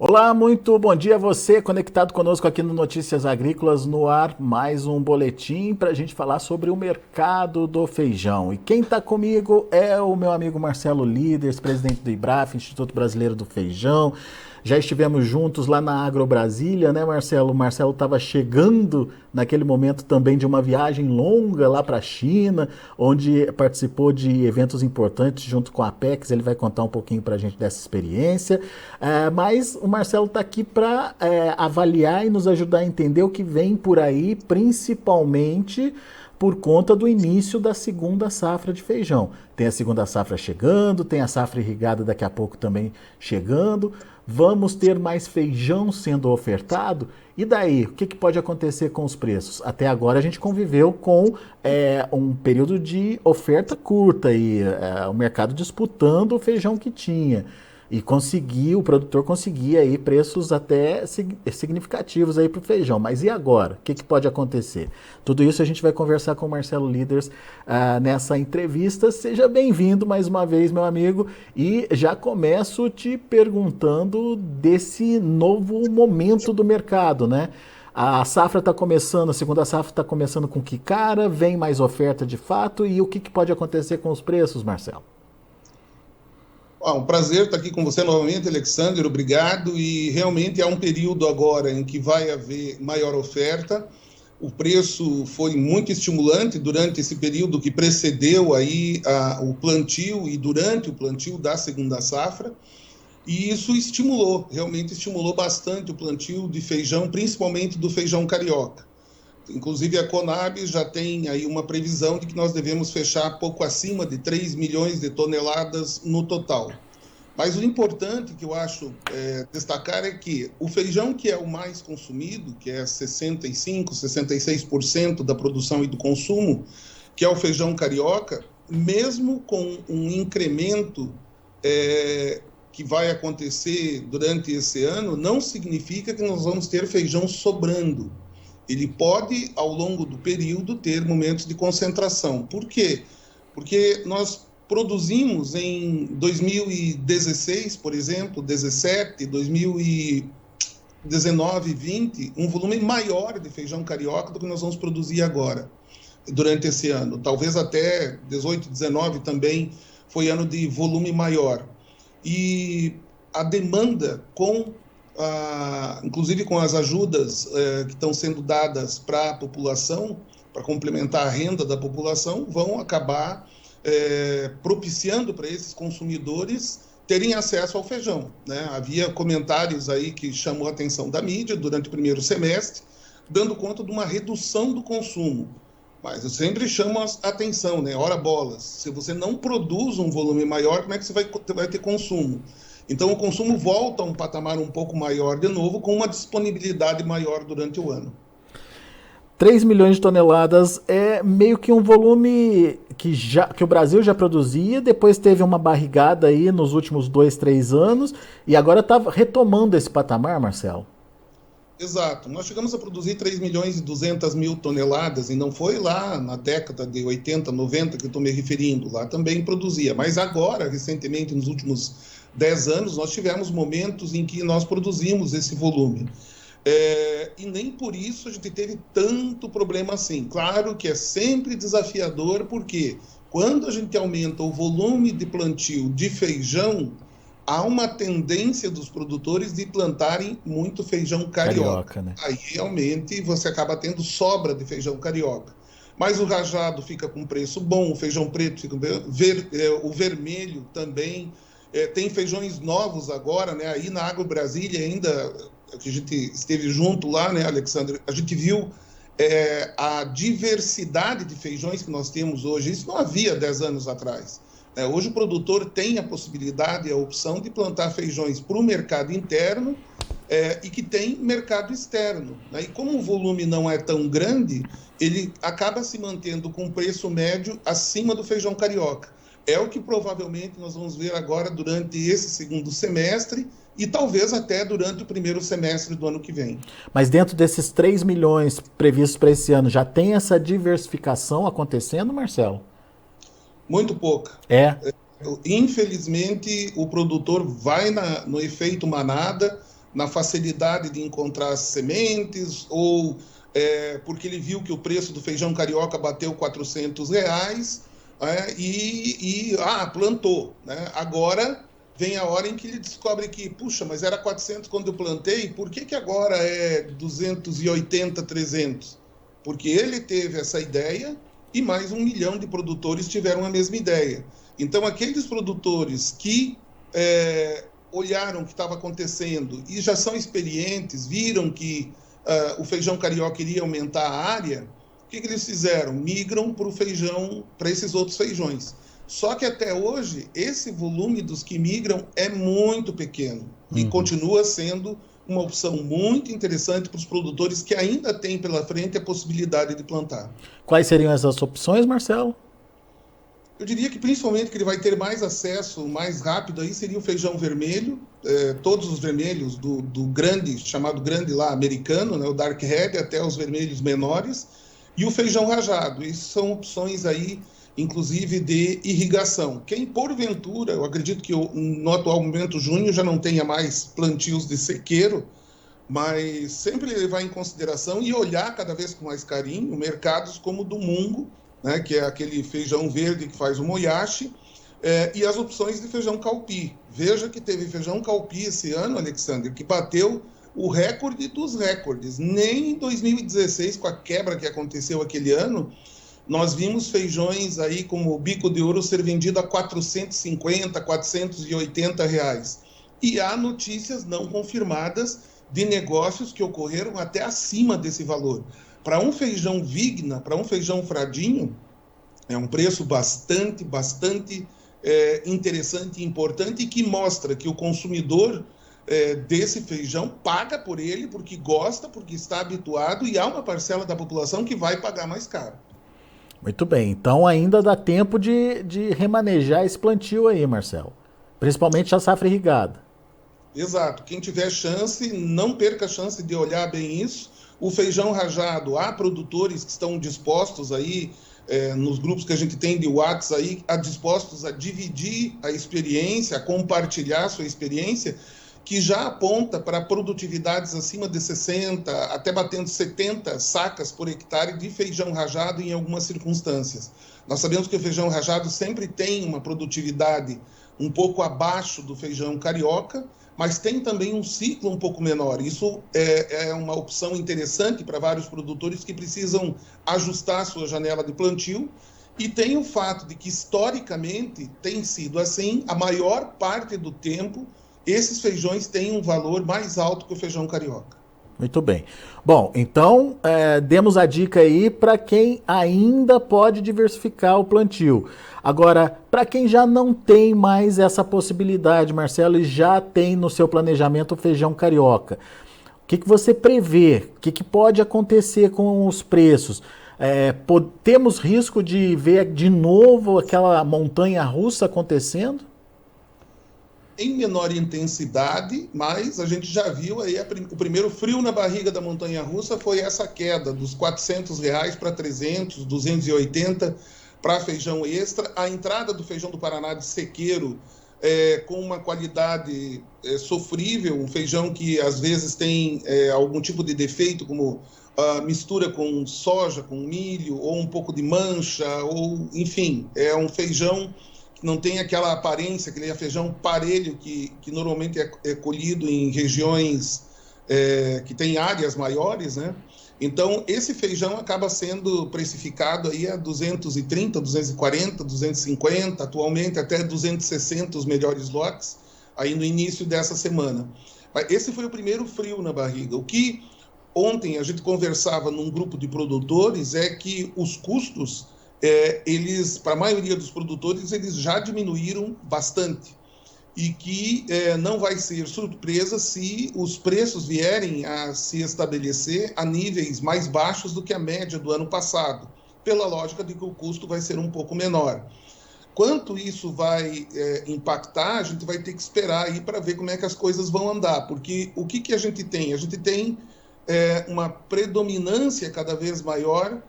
Olá, muito bom dia a você, conectado conosco aqui no Notícias Agrícolas, no ar, mais um boletim para a gente falar sobre o mercado do feijão. E quem está comigo é o meu amigo Marcelo Líderes, presidente do IBRAF, Instituto Brasileiro do Feijão. Já estivemos juntos lá na Agro Brasília, né, Marcelo? O Marcelo estava chegando naquele momento também de uma viagem longa lá para a China, onde participou de eventos importantes junto com a Apex. Ele vai contar um pouquinho para a gente dessa experiência. Mas o Marcelo está aqui para avaliar e nos ajudar a entender o que vem por aí, principalmente por conta do início da segunda safra de feijão. Tem a segunda safra chegando, tem a safra irrigada daqui a pouco também chegando. Vamos ter mais feijão sendo ofertado? E daí, o que pode acontecer com os preços? Até agora a gente conviveu com um período de oferta curta e o mercado disputando o feijão que tinha. E o produtor conseguia aí preços até significativos aí para o feijão. Mas e agora? O que pode acontecer? Tudo isso a gente vai conversar com o Marcelo Líderes nessa entrevista. Seja bem-vindo mais uma vez, meu amigo. E já começo te perguntando desse novo momento do mercado, né? A safra está começando, a segunda safra está começando com que cara? Vem mais oferta de fato? E o que pode acontecer com os preços, Marcelo? Um prazer estar aqui com você novamente, Alexander, obrigado. E realmente há um período agora em que vai haver maior oferta. O preço foi muito estimulante durante esse período que precedeu aí o plantio e durante o plantio da segunda safra. E isso realmente estimulou bastante o plantio de feijão, principalmente do feijão carioca. Inclusive, a Conab já tem aí uma previsão de que nós devemos fechar pouco acima de 3 milhões de toneladas no total. Mas o importante que eu acho destacar é que o feijão que é o mais consumido, que é 65%, 66% da produção e do consumo, que é o feijão carioca, mesmo com um incremento que vai acontecer durante esse ano, não significa que nós vamos ter feijão sobrando. Ele pode, ao longo do período, ter momentos de concentração. Por quê? Porque nós produzimos em 2016, por exemplo, 17, 2019, 20, um volume maior de feijão carioca do que nós vamos produzir agora, durante esse ano. Talvez até 18, 19 também foi ano de volume maior. E a demanda inclusive com as ajudas que estão sendo dadas para a população, para complementar a renda da população, vão acabar propiciando para esses consumidores terem acesso ao feijão, né? Havia comentários aí que chamou a atenção da mídia durante o primeiro semestre, dando conta de uma redução do consumo. Mas eu sempre chamo a atenção, né? Ora bolas, se você não produz um volume maior, como é que você vai ter consumo? Então, o consumo volta a um patamar um pouco maior de novo, com uma disponibilidade maior durante o ano. 3 milhões de toneladas é meio que um volume que o Brasil já produzia, depois teve uma barrigada aí nos últimos 2, 3 anos, e agora está retomando esse patamar, Marcelo? Exato. Nós chegamos a produzir 3 milhões e 200 mil toneladas, e não foi lá na década de 80, 90 que eu estou me referindo, lá também produzia. Mas agora, recentemente, nos últimos 10 anos, nós tivemos momentos em que nós produzimos esse volume. E nem por isso a gente teve tanto problema assim. Claro que é sempre desafiador, porque quando a gente aumenta o volume de plantio de feijão, há uma tendência dos produtores de plantarem muito feijão carioca, né? Aí realmente você acaba tendo sobra de feijão carioca. Mas o rajado fica com preço bom, o feijão preto fica o vermelho também. Tem feijões novos agora, né? Aí na Agro Brasília ainda, que a gente esteve junto lá, né, Alexandre? A gente viu a diversidade de feijões que nós temos hoje. Isso não havia 10 anos atrás. Hoje o produtor tem a possibilidade, a opção de plantar feijões para o mercado interno e que tem mercado externo, né? E como o volume não é tão grande, ele acaba se mantendo com preço médio acima do feijão carioca. É o que provavelmente nós vamos ver agora durante esse segundo semestre e talvez até durante o primeiro semestre do ano que vem. Mas dentro desses 3 milhões previstos para esse ano, já tem essa diversificação acontecendo, Marcelo? Muito pouca. É. Infelizmente, o produtor vai no efeito manada, na facilidade de encontrar as sementes, ou porque ele viu que o preço do feijão carioca bateu R$ 400, plantou, né? Agora vem a hora em que ele descobre que, puxa, mas era 400 quando eu plantei, por que agora é 280, 300? Porque ele teve essa ideia e mais 1 milhão de produtores tiveram a mesma ideia. Então, aqueles produtores que olharam o que estava acontecendo e já são experientes, viram que o feijão carioca iria aumentar a área, o que eles fizeram? Migram para o feijão, para esses outros feijões. Só que até hoje, esse volume dos que migram é muito pequeno e continua sendo uma opção muito interessante para os produtores que ainda têm pela frente a possibilidade de plantar. Quais seriam essas opções, Marcelo? Eu diria que principalmente que ele vai ter mais acesso, mais rápido, aí seria o feijão vermelho, todos os vermelhos do grande, chamado grande lá, americano, né, o Dark Red, até os vermelhos menores, e o feijão rajado. Isso são opções aí, inclusive de irrigação. Quem, porventura, eu acredito que no atual momento, junho, já não tenha mais plantios de sequeiro, mas sempre levar em consideração e olhar cada vez com mais carinho mercados como o do Mungo, né, que é aquele feijão verde que faz o moyashi, e as opções de feijão calpi. Veja que teve feijão calpi esse ano, Alexandre, que bateu o recorde dos recordes. Nem em 2016, com a quebra que aconteceu aquele ano, nós vimos feijões aí como o bico de ouro ser vendido a R$450, R$480. E há notícias não confirmadas de negócios que ocorreram até acima desse valor. Para um feijão Vigna, para um feijão Fradinho, é um preço bastante interessante e importante, e que mostra que o consumidor desse feijão paga por ele porque gosta, porque está habituado, e há uma parcela da população que vai pagar mais caro. Muito bem, então ainda dá tempo de remanejar esse plantio aí, Marcelo. Principalmente a safra irrigada. Exato, quem tiver chance, não perca a chance de olhar bem isso. O feijão rajado, há produtores que estão dispostos aí, nos grupos que a gente tem de WhatsApp aí, dispostos a dividir a experiência, a compartilhar a sua experiência, que já aponta para produtividades acima de 60, até batendo 70 sacas por hectare de feijão rajado em algumas circunstâncias. Nós sabemos que o feijão rajado sempre tem uma produtividade um pouco abaixo do feijão carioca, mas tem também um ciclo um pouco menor. Isso é uma opção interessante para vários produtores que precisam ajustar a sua janela de plantio, e tem o fato de que, historicamente, tem sido assim, a maior parte do tempo, esses feijões têm um valor mais alto que o feijão carioca. Muito bem. Bom, então demos a dica aí para quem ainda pode diversificar o plantio. Agora, para quem já não tem mais essa possibilidade, Marcelo, e já tem no seu planejamento o feijão carioca, o que você prevê? O que pode acontecer com os preços? Temos risco de ver de novo aquela montanha-russa acontecendo? Em menor intensidade, mas a gente já viu aí o primeiro frio na barriga da montanha-russa foi essa queda dos R$400 para 300, 280 para feijão extra. A entrada do feijão do Paraná de sequeiro com uma qualidade sofrível, um feijão que às vezes tem algum tipo de defeito, como mistura com soja, com milho, ou um pouco de mancha, ou enfim, é um feijão não tem aquela aparência, aquele feijão parelho que normalmente é colhido em regiões que tem áreas maiores, né? Então, esse feijão acaba sendo precificado aí a 230, 240, 250, atualmente até 260 os melhores lotes, aí no início dessa semana. Esse foi o primeiro frio na barriga. O que ontem a gente conversava num grupo de produtores é que os custos para a maioria dos produtores, eles já diminuíram bastante, e que não vai ser surpresa se os preços vierem a se estabelecer a níveis mais baixos do que a média do ano passado, pela lógica de que o custo vai ser um pouco menor. Quanto isso vai impactar, a gente vai ter que esperar aí para ver como é que as coisas vão andar, porque o que a gente tem? A gente tem uma predominância cada vez maior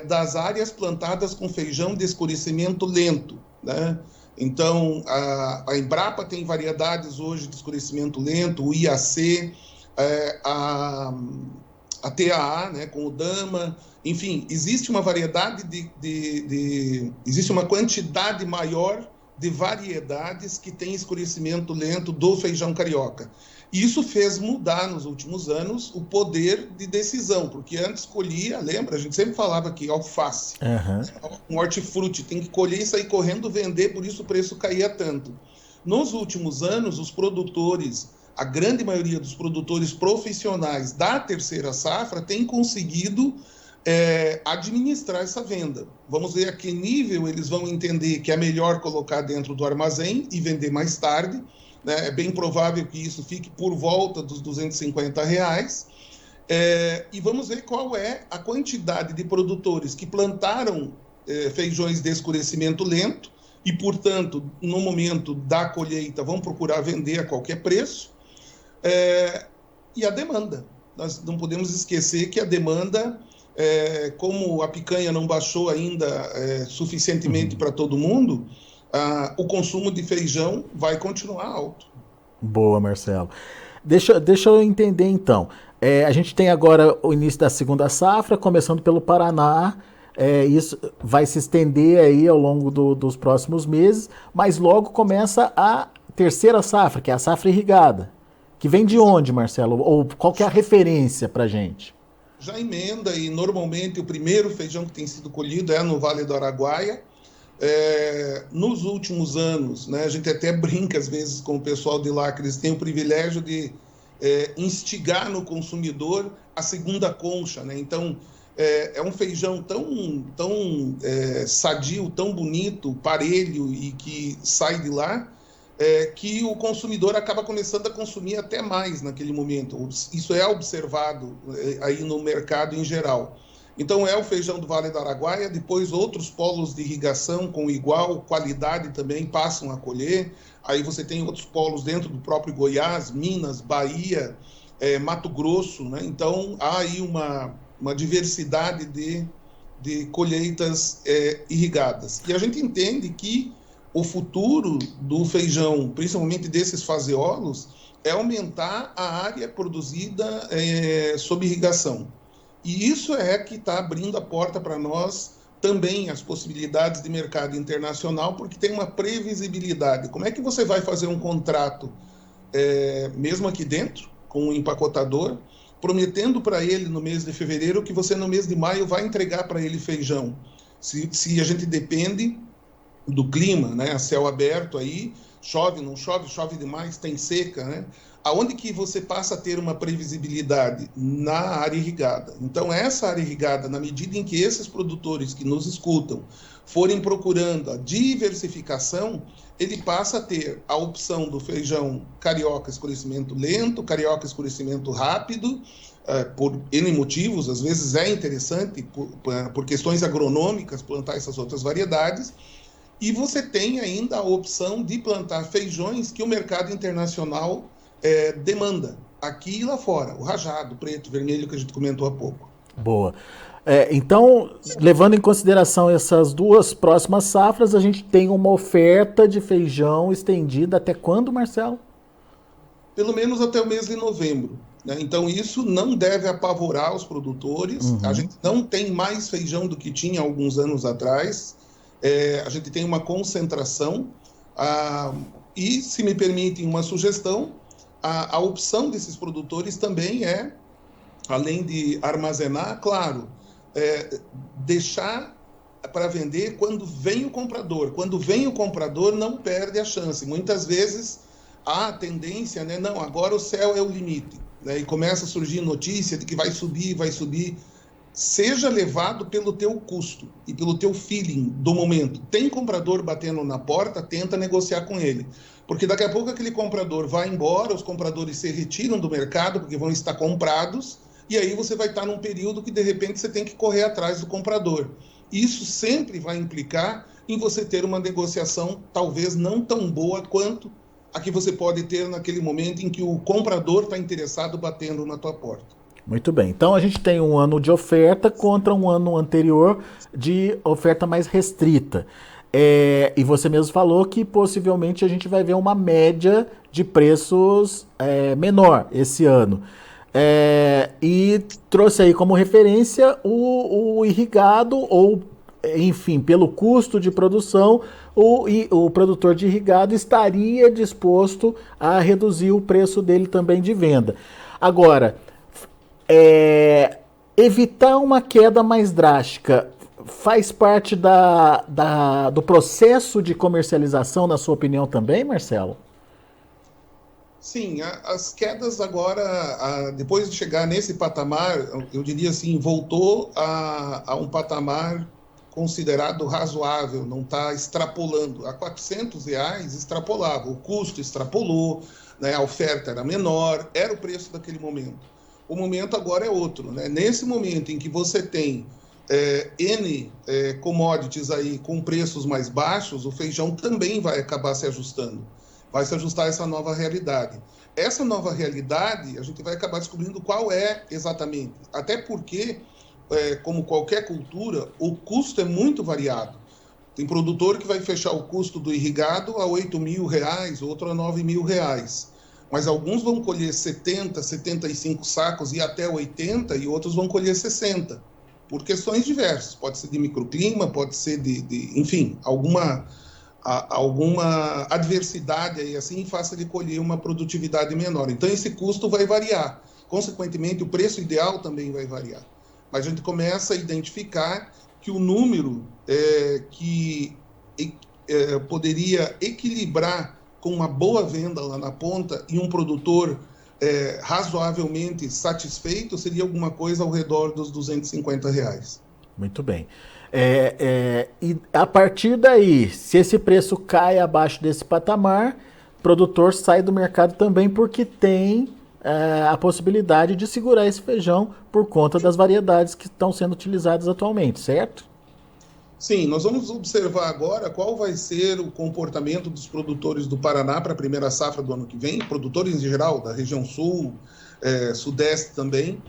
das áreas plantadas com feijão de escurecimento lento, né? Então, a Embrapa tem variedades hoje de escurecimento lento, o IAC, a TAA, né, com o Dama, enfim, existe uma variedade existe uma quantidade maior de variedades que tem escurecimento lento do feijão carioca. Isso fez mudar nos últimos anos o poder de decisão, porque antes colhia, lembra? A gente sempre falava aqui, alface, um hortifruti, tem que colher e sair correndo vender, por isso o preço caía tanto. Nos últimos anos, os produtores, a grande maioria dos produtores profissionais da terceira safra tem conseguido administrar essa venda. Vamos ver a que nível eles vão entender que é melhor colocar dentro do armazém e vender mais tarde, né? É bem provável que isso fique por volta dos R$250, e vamos ver qual é a quantidade de produtores que plantaram feijões de escurecimento lento e, portanto, no momento da colheita vão procurar vender a qualquer preço, e a demanda. Nós não podemos esquecer que a demanda, como a picanha não baixou ainda suficientemente para todo mundo, o consumo de feijão vai continuar alto. Boa, Marcelo. Deixa eu entender, então. A gente tem agora o início da segunda safra, começando pelo Paraná. Isso vai se estender aí ao longo dos próximos meses, mas logo começa a terceira safra, que é a safra irrigada. Que vem de onde, Marcelo? Ou qual que é a referência para a gente? Já emenda, e normalmente o primeiro feijão que tem sido colhido é no Vale do Araguaia. Nos últimos anos, né, a gente até brinca às vezes com o pessoal de lá, que eles têm o privilégio de instigar no consumidor a segunda concha, né? Então, é um feijão tão sadio, tão bonito, parelho, e que sai de lá, que o consumidor acaba começando a consumir até mais naquele momento. Isso é observado aí no mercado em geral. Então, é o feijão do Vale do Araguaia, depois outros polos de irrigação com igual qualidade também passam a colher. Aí você tem outros polos dentro do próprio Goiás, Minas, Bahia, Mato Grosso, né? Então, há aí uma diversidade de colheitas irrigadas. E a gente entende que o futuro do feijão, principalmente desses faseolos, é aumentar a área produzida sob irrigação. E isso é que está abrindo a porta para nós também, as possibilidades de mercado internacional, porque tem uma previsibilidade. Como é que você vai fazer um contrato, mesmo aqui dentro, com um empacotador, prometendo para ele no mês de fevereiro que você no mês de maio vai entregar para ele feijão? Se a gente depende do clima, né? A céu aberto aí, chove, não chove, chove demais, tem seca, né? Aonde que você passa a ter uma previsibilidade? Na área irrigada. Então, essa área irrigada, na medida em que esses produtores que nos escutam forem procurando a diversificação, ele passa a ter a opção do feijão carioca escurecimento lento, carioca escurecimento rápido, por N motivos. Às vezes é interessante, por questões agronômicas, plantar essas outras variedades. E você tem ainda a opção de plantar feijões que o mercado internacional demanda, aqui e lá fora, o rajado, preto, vermelho, que a gente comentou há pouco. Boa. Então, levando em consideração essas duas próximas safras, a gente tem uma oferta de feijão estendida até quando, Marcelo? Pelo menos até o mês de novembro, né? Então, isso não deve apavorar os produtores. A gente não tem mais feijão do que tinha alguns anos atrás. A gente tem uma concentração, e, se me permitem uma sugestão, a opção desses produtores também além de armazenar, claro, deixar para vender quando vem o comprador. Quando vem o comprador, não perde a chance. Muitas vezes há a tendência, né? Não, agora o céu é o limite, né? E começa a surgir notícia de que vai subir, vai subir. Seja levado pelo teu custo e pelo teu feeling do momento. Tem comprador batendo na porta, tenta negociar com ele. Porque daqui a pouco aquele comprador vai embora, os compradores se retiram do mercado porque vão estar comprados, e aí você vai estar num período que de repente você tem que correr atrás do comprador. Isso sempre vai implicar em você ter uma negociação talvez não tão boa quanto a que você pode ter naquele momento em que o comprador está interessado batendo na tua porta. Muito bem. Então a gente tem um ano de oferta contra um ano anterior de oferta mais restrita. E você mesmo falou que possivelmente a gente vai ver uma média de preços menor esse ano. E trouxe aí como referência o irrigado, ou enfim, pelo custo de produção, o produtor de irrigado estaria disposto a reduzir o preço dele também de venda. Agora, evitar uma queda mais drástica faz parte do processo de comercialização, na sua opinião também, Marcelo? Sim, as quedas agora, depois de chegar nesse patamar, eu diria assim, voltou a um patamar considerado razoável, não está extrapolando. A R$ 400 extrapolava, o custo extrapolou, né, a oferta era menor, era o preço daquele momento. O momento agora é outro, né? Nesse momento em que você tem N commodities aí com preços mais baixos, o feijão também vai acabar se ajustando. Vai se ajustar a essa nova realidade. Essa nova realidade, a gente vai acabar descobrindo qual é exatamente. Até porque, como qualquer cultura, o custo é muito variado. Tem produtor que vai fechar o custo do irrigado a R$ 8.000, outro a R$ 9.000. Mas alguns vão colher 70, 75 sacos e até 80, e outros vão colher 60, por questões diversas. Pode ser de microclima, pode ser enfim, alguma adversidade aí assim faça ele colher uma produtividade menor. Então esse custo vai variar. Consequentemente, o preço ideal também vai variar. Mas a gente começa a identificar que o número que poderia equilibrar com uma boa venda lá na ponta e um produtor razoavelmente satisfeito seria alguma coisa ao redor dos R$ 250. Muito bem. E a partir daí, se esse preço cai abaixo desse patamar, o produtor sai do mercado também, porque tem a possibilidade de segurar esse feijão por conta das variedades que estão sendo utilizadas atualmente, certo? Sim, nós vamos observar agora qual vai ser o comportamento dos produtores do Paraná para a primeira safra do ano que vem, produtores em geral, da região sul, sudeste também.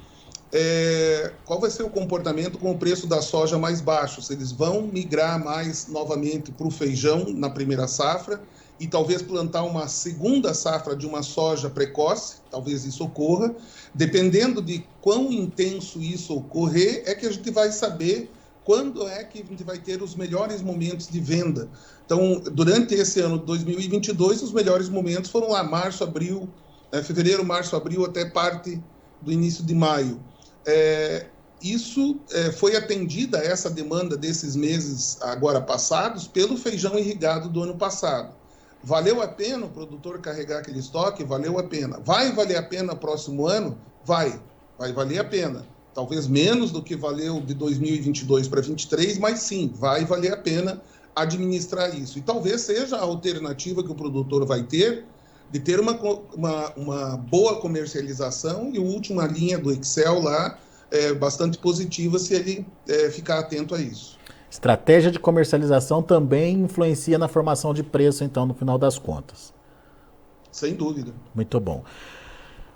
Qual vai ser o comportamento com o preço da soja mais baixo? Se eles vão migrar mais novamente para o feijão na primeira safra e talvez plantar uma segunda safra de uma soja precoce, talvez isso ocorra. Dependendo de quão intenso isso ocorrer, é que a gente vai saber quando é que a gente vai ter os melhores momentos de venda. Então, durante esse ano de 2022, os melhores momentos foram lá março, abril, fevereiro, março, abril, até parte do início de maio. Isso foi atendida, essa demanda desses meses agora passados, pelo feijão irrigado do ano passado. Valeu a pena o produtor carregar aquele estoque? Valeu a pena. Vai valer a pena próximo ano? Vai valer a pena. Talvez menos do que valeu de 2022 para 2023, mas sim, vai valer a pena administrar isso. E talvez seja a alternativa que o produtor vai ter de ter uma boa comercialização, e a última linha do Excel lá é bastante positiva se ele ficar atento a isso. Estratégia de comercialização também influencia na formação de preço, então, no final das contas. Sem dúvida. Muito bom.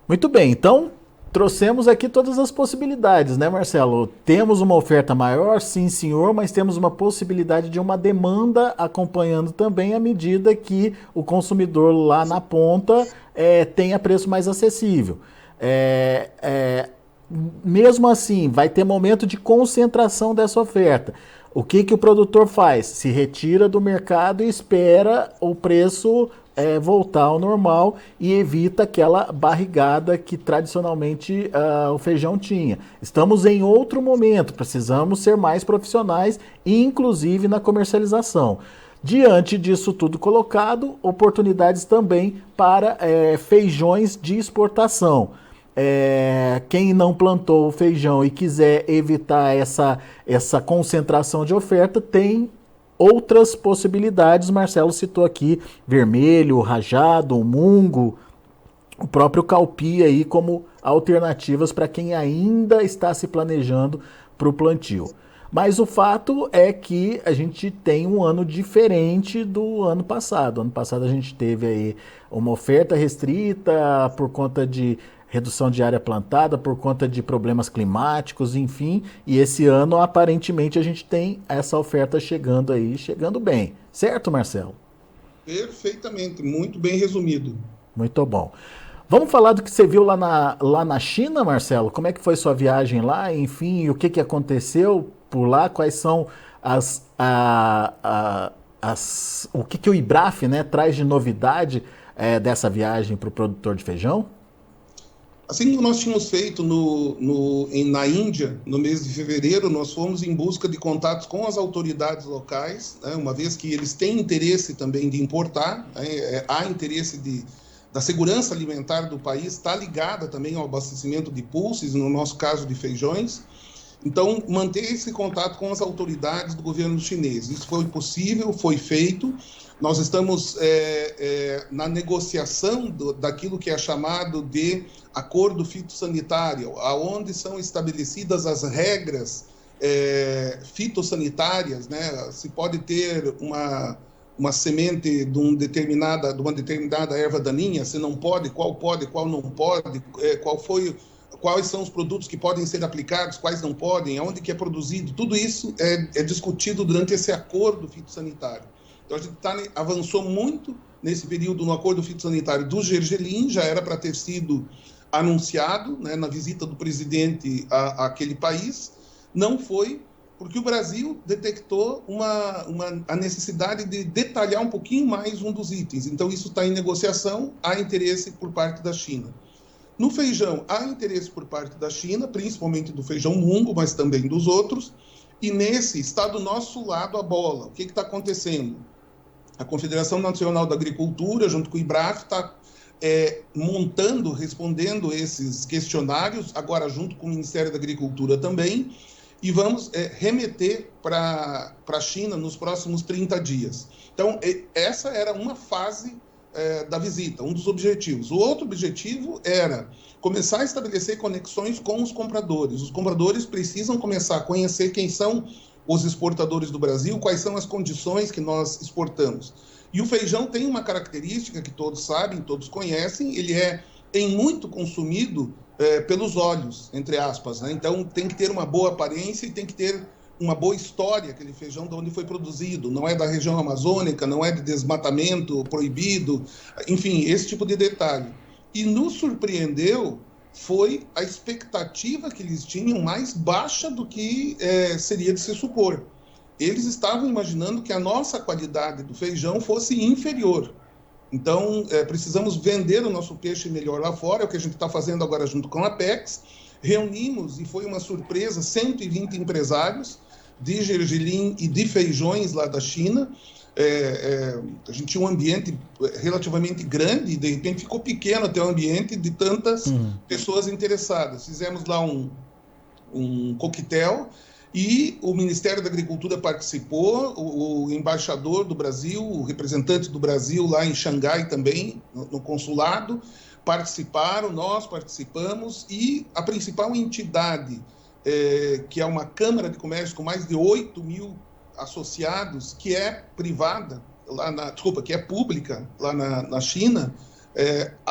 Muito bem, então trouxemos aqui todas as possibilidades, né, Marcelo? Temos uma oferta maior, sim, senhor, mas temos uma possibilidade de uma demanda acompanhando também à medida que o consumidor lá na ponta tenha preço mais acessível. Mesmo assim, vai ter momento de concentração dessa oferta. O que o produtor faz? Se retira do mercado e espera o preço voltar ao normal e evita aquela barrigada que tradicionalmente o feijão tinha. Estamos em outro momento, precisamos ser mais profissionais, inclusive na comercialização. Diante disso tudo colocado, oportunidades também para feijões de exportação. Quem não plantou o feijão e quiser evitar essa concentração de oferta, tem outras possibilidades. Marcelo citou aqui vermelho, rajado, mungo, o próprio calpi aí como alternativas para quem ainda está se planejando para o plantio. Mas o fato é que a gente tem um ano diferente do ano passado. Ano passado a gente teve aí uma oferta restrita por conta de redução de área plantada por conta de problemas climáticos, enfim. E esse ano, aparentemente, a gente tem essa oferta chegando aí, chegando bem. Certo, Marcelo? Perfeitamente, muito bem resumido. Muito bom. Vamos falar do que você viu lá na China, Marcelo? Como é que foi sua viagem lá? Enfim, o que aconteceu por lá? Quais são o que o IBRAF, né, traz de novidade dessa viagem para o produtor de feijão? Assim como nós tínhamos feito na Índia, no mês de fevereiro, nós fomos em busca de contatos com as autoridades locais, né, uma vez que eles têm interesse também de importar, né, há interesse da segurança alimentar do país, está ligada também ao abastecimento de pulses, no nosso caso de feijões. Então, manter esse contato com as autoridades do governo chinês. Isso foi possível, foi feito. Nós estamos na negociação daquilo que é chamado de acordo fitossanitário, aonde são estabelecidas as regras fitossanitárias, né? Se pode ter uma semente de uma determinada erva daninha, se não pode, qual não pode, quais são os produtos que podem ser aplicados, quais não podem, aonde que é produzido, tudo isso é discutido durante esse acordo fitossanitário. Então a gente avançou muito nesse período no acordo fitossanitário do Gergelim, já era para ter sido anunciado, né, na visita do presidente àquele país, não foi, porque o Brasil detectou a necessidade de detalhar um pouquinho mais um dos itens. Então isso está em negociação, há interesse por parte da China. No feijão, há interesse por parte da China, principalmente do feijão mungo, mas também dos outros, e nesse está do nosso lado a bola. O que está acontecendo? A Confederação Nacional da Agricultura, junto com o IBRAF, está respondendo esses questionários, agora junto com o Ministério da Agricultura também, e vamos remeter para a China nos próximos 30 dias. Então, essa era uma fase da visita, um dos objetivos. O outro objetivo era começar a estabelecer conexões com os compradores. Os compradores precisam começar a conhecer quem são os exportadores do Brasil, quais são as condições que nós exportamos. E o feijão tem uma característica que todos sabem, todos conhecem, ele é muito consumido pelos olhos, entre aspas, né? Então tem que ter uma boa aparência e tem que ter uma boa história, aquele feijão de onde foi produzido, não é da região amazônica, não é de desmatamento proibido, enfim, esse tipo de detalhe. E nos surpreendeu foi a expectativa que eles tinham mais baixa do que seria de se supor. Eles estavam imaginando que a nossa qualidade do feijão fosse inferior. Então, precisamos vender o nosso peixe melhor lá fora, é o que a gente está fazendo agora junto com a Apex. Reunimos, e foi uma surpresa, 120 empresários de gergelim e de feijões lá da China. A gente tinha um ambiente relativamente grande e de repente ficou pequeno até o ambiente de tantas pessoas interessadas. Fizemos lá um coquetel e o Ministério da Agricultura participou, o embaixador do Brasil, o representante do Brasil lá em Xangai também, no consulado, participaram, nós participamos, e a principal entidade, que é uma Câmara de Comércio com mais de 8 mil associados, que é privada, que é pública lá na China,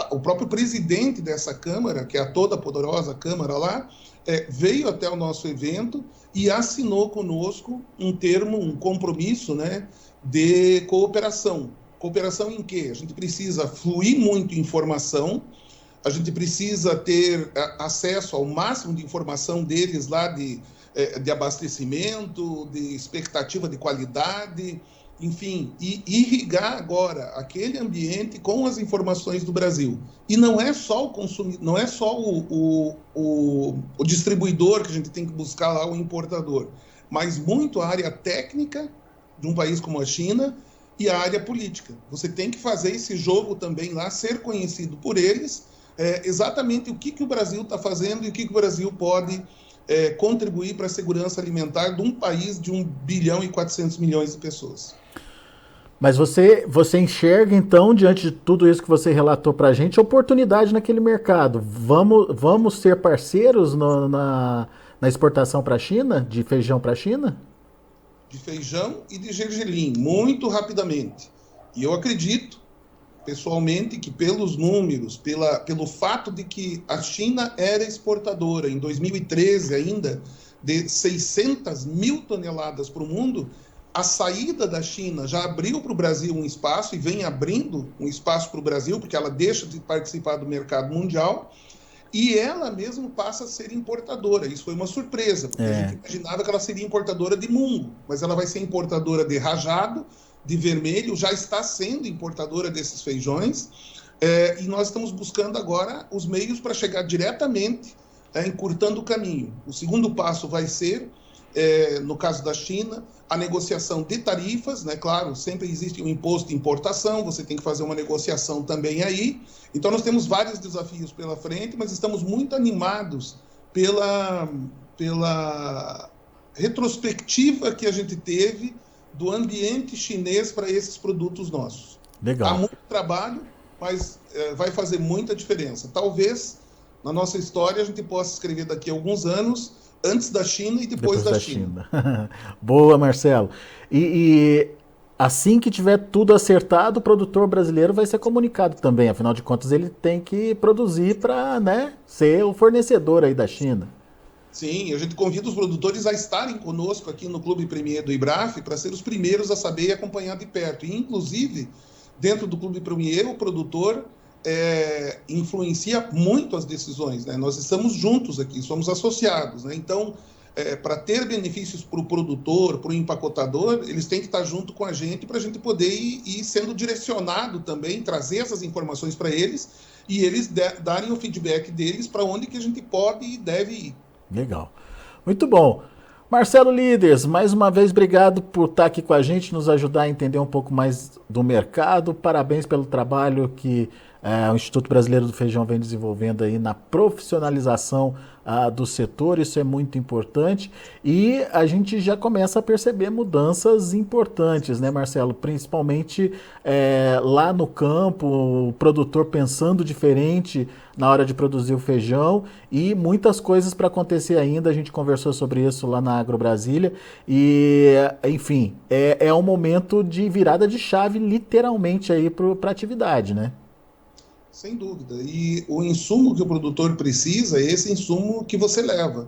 o próprio presidente dessa Câmara, que é a toda poderosa Câmara lá, veio até o nosso evento e assinou conosco um compromisso, né, de cooperação. Cooperação em quê? A gente precisa fluir muito informação, a gente precisa ter acesso ao máximo de informação deles lá de abastecimento, de expectativa de qualidade, enfim, e irrigar agora aquele ambiente com as informações do Brasil. E não é só o consumidor, não é só o distribuidor que a gente tem que buscar lá, o importador, mas muito a área técnica de um país como a China e a área política. Você tem que fazer esse jogo também lá, ser conhecido por eles, exatamente o que o Brasil está fazendo e o que o Brasil pode contribuir para a segurança alimentar de um país de 1 bilhão e 400 milhões de pessoas. Mas você enxerga, então, diante de tudo isso que você relatou para a gente, oportunidade naquele mercado. Vamos ser parceiros na exportação para a China, de feijão para a China? De feijão e de gergelim, muito rapidamente. E eu acredito pessoalmente que pelos números, pelo fato de que a China era exportadora em 2013 ainda de 600 mil toneladas para o mundo, a saída da China já abriu para o Brasil um espaço e vem abrindo um espaço para o Brasil, porque ela deixa de participar do mercado mundial e ela mesmo passa a ser importadora. Isso foi uma surpresa, porque a gente imaginava que ela seria importadora de mungo, mas ela vai ser importadora de rajado, de vermelho, já está sendo importadora desses feijões, e nós estamos buscando agora os meios para chegar diretamente, encurtando o caminho. O segundo passo vai ser, no caso da China, a negociação de tarifas, né? Claro, sempre existe um imposto de importação, você tem que fazer uma negociação também aí. Então, nós temos vários desafios pela frente, mas estamos muito animados pela retrospectiva que a gente teve do ambiente chinês para esses produtos nossos. Legal. Há muito trabalho, mas vai fazer muita diferença. Talvez, na nossa história, a gente possa escrever daqui a alguns anos, antes da China e depois da China. Boa, Marcelo. E assim que tiver tudo acertado, o produtor brasileiro vai ser comunicado também. Afinal de contas, ele tem que produzir para, né, ser o fornecedor aí da China. Sim, a gente convida os produtores a estarem conosco aqui no Clube Premier do IBRAF para ser os primeiros a saber e acompanhar de perto. E, inclusive, dentro do Clube Premier, o produtor influencia muito as decisões, né? Nós estamos juntos aqui, somos associados, né? Então, para ter benefícios para o produtor, para o empacotador, eles têm que estar junto com a gente para a gente poder ir sendo direcionado também, trazer essas informações para eles e eles darem o feedback deles para onde que a gente pode e deve ir. Legal. Muito bom. Marcelo Líderes, mais uma vez, obrigado por estar aqui com a gente, nos ajudar a entender um pouco mais do mercado. Parabéns pelo trabalho que o Instituto Brasileiro do Feijão vem desenvolvendo aí na profissionalização do setor. Isso é muito importante e a gente já começa a perceber mudanças importantes, né, Marcelo? Principalmente lá no campo, o produtor pensando diferente na hora de produzir o feijão e muitas coisas para acontecer ainda. A gente conversou sobre isso lá na Agro Brasília e, enfim, é um momento de virada de chave literalmente aí para a atividade, né? Sem dúvida. E o insumo que o produtor precisa é esse insumo que você leva,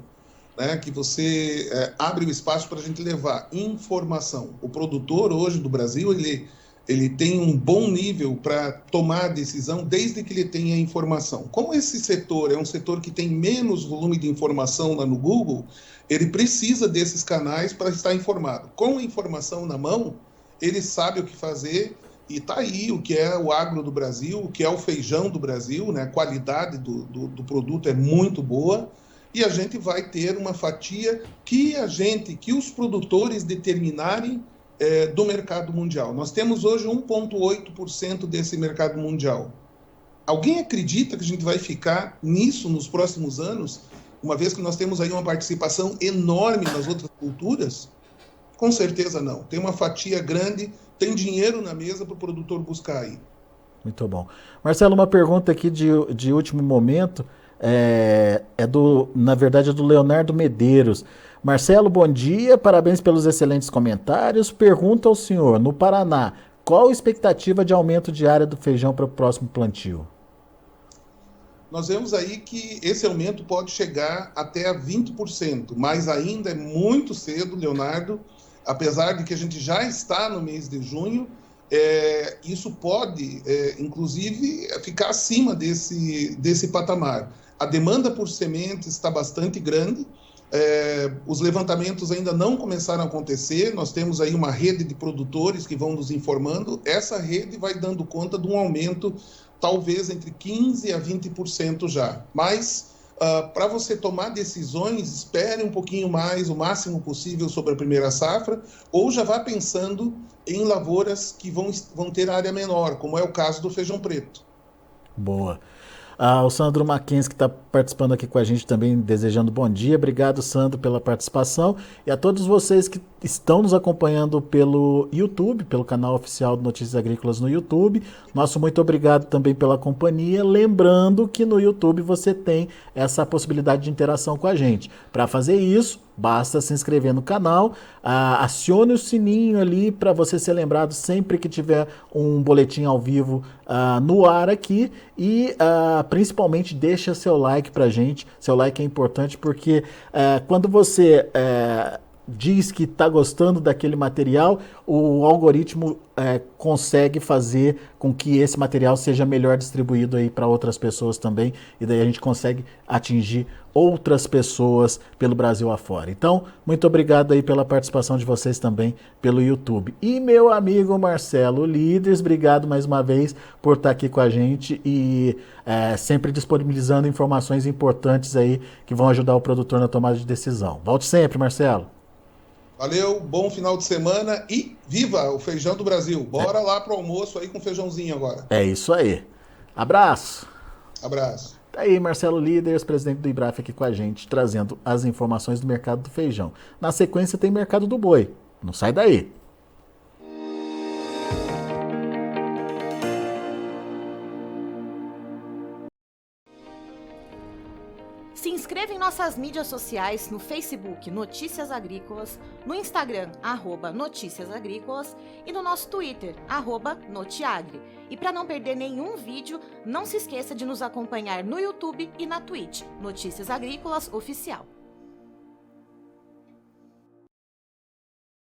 né? Que você abre o espaço para a gente levar informação. O produtor hoje do Brasil, ele tem um bom nível para tomar a decisão desde que ele tenha informação. Como esse setor é um setor que tem menos volume de informação lá no Google, ele precisa desses canais para estar informado. Com a informação na mão, ele sabe o que fazer. E está aí o que é o agro do Brasil, o que é o feijão do Brasil, né? A qualidade do produto é muito boa e a gente vai ter uma fatia que os produtores determinarem do mercado mundial. Nós temos hoje 1,8% desse mercado mundial. Alguém acredita que a gente vai ficar nisso nos próximos anos, uma vez que nós temos aí uma participação enorme nas outras culturas? Com certeza não. Tem uma fatia grande, tem dinheiro na mesa para o produtor buscar aí. Muito bom. Marcelo, uma pergunta aqui de último momento, na verdade é do Leonardo Medeiros. Marcelo, bom dia, parabéns pelos excelentes comentários. Pergunta ao senhor, no Paraná, qual a expectativa de aumento de área do feijão para o próximo plantio? Nós vemos aí que esse aumento pode chegar até a 20%, mas ainda é muito cedo, Leonardo. Apesar de que a gente já está no mês de junho, isso pode, inclusive, ficar acima desse patamar. A demanda por sementes está bastante grande, os levantamentos ainda não começaram a acontecer, nós temos aí uma rede de produtores que vão nos informando, essa rede vai dando conta de um aumento talvez entre 15% a 20% já, mas para você tomar decisões, espere um pouquinho mais, o máximo possível sobre a primeira safra, ou já vá pensando em lavouras que vão ter área menor, como é o caso do feijão preto. Boa. O Sandro Mackenzie, que está participando aqui com a gente também, desejando bom dia. Obrigado, Sandro, pela participação. E a todos vocês que estão nos acompanhando pelo YouTube, pelo canal oficial do Notícias Agrícolas no YouTube. Nosso muito obrigado também pela companhia. Lembrando que no YouTube você tem essa possibilidade de interação com a gente. Para fazer isso, basta se inscrever no canal, acione o sininho ali para você ser lembrado sempre que tiver um boletim ao vivo no ar aqui e principalmente deixa seu like pra gente. Seu like é importante porque quando você diz que está gostando daquele material, o algoritmo consegue fazer com que esse material seja melhor distribuído aí para outras pessoas também, e daí a gente consegue atingir outras pessoas pelo Brasil afora. Então, muito obrigado aí pela participação de vocês também pelo YouTube. E meu amigo Marcelo Líderes, obrigado mais uma vez por estar aqui com a gente e sempre disponibilizando informações importantes aí que vão ajudar o produtor na tomada de decisão. Volte sempre, Marcelo. Valeu, bom final de semana e viva o feijão do Brasil. Bora lá pro almoço aí com feijãozinho agora. É isso aí. Abraço. Abraço. Tá aí, Marcelo Líderes, presidente do IBRAF aqui com a gente, trazendo as informações do mercado do feijão. Na sequência tem mercado do boi. Não sai daí. Se inscreva em nossas mídias sociais no Facebook Notícias Agrícolas, no Instagram @Notícias Agrícolas e no nosso Twitter @Notiagre. E para não perder nenhum vídeo, não se esqueça de nos acompanhar no YouTube e na Twitch Notícias Agrícolas Oficial.